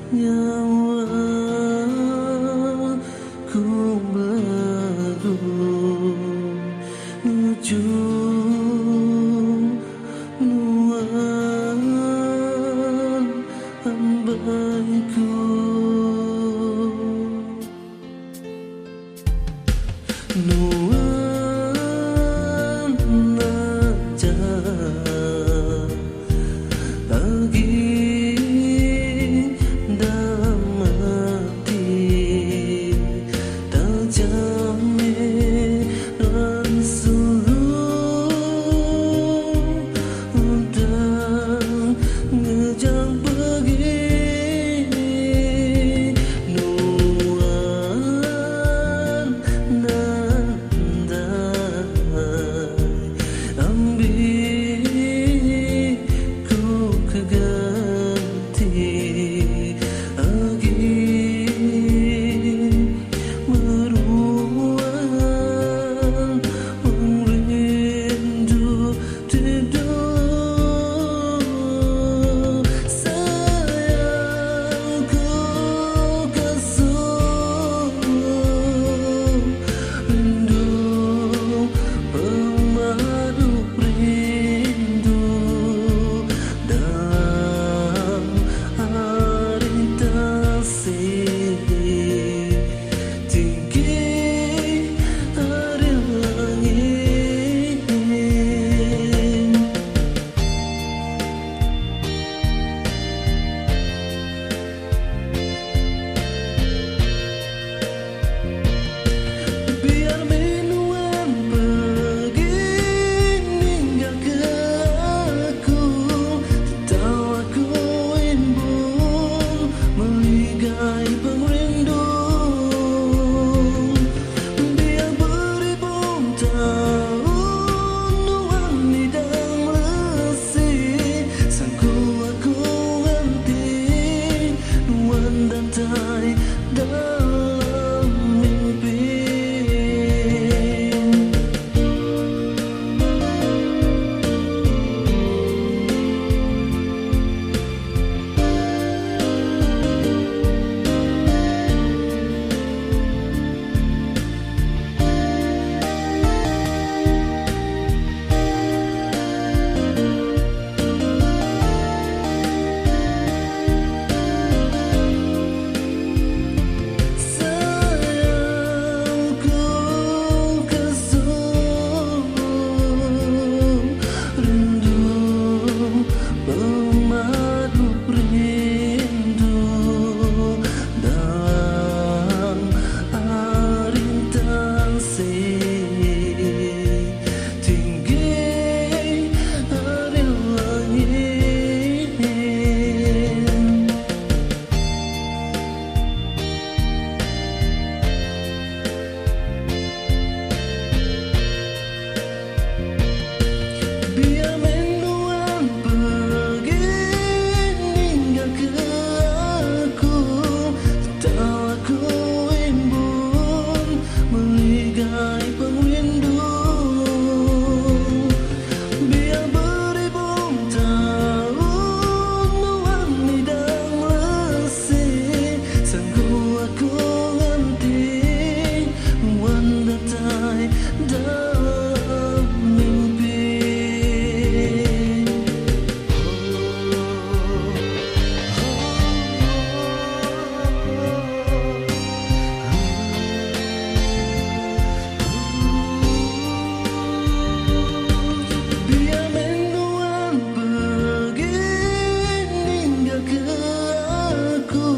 nyawaku menuju nuan hambaiku. Nuan aja lagi damati tajame langsung dan ngejang pergi. Nuan nandai ambiku keganti lagi meruang rindu tidur. Sayangku kasih rindu pemadu rindu dalam haritasi tinggi hari langit. Biar minuan pergi ninggalkan aku, tawaku imbun meligai pengrindu. Biar beribu tahun nuan hidang lesi, sangku aku nganti nuan dantai dalam mimpi. Sayangku kasih rindu pemadu rindu dalam haritasi tinggi hari langit. Biar minuan pergi ninggalkan aku, tawaku imbun meligai pengrindu. Biar beribu tahun nuan hidang lesi, sanggup aku nganti nuan datai dalam mimpi. Biar minuan pergi ninggalkan aku,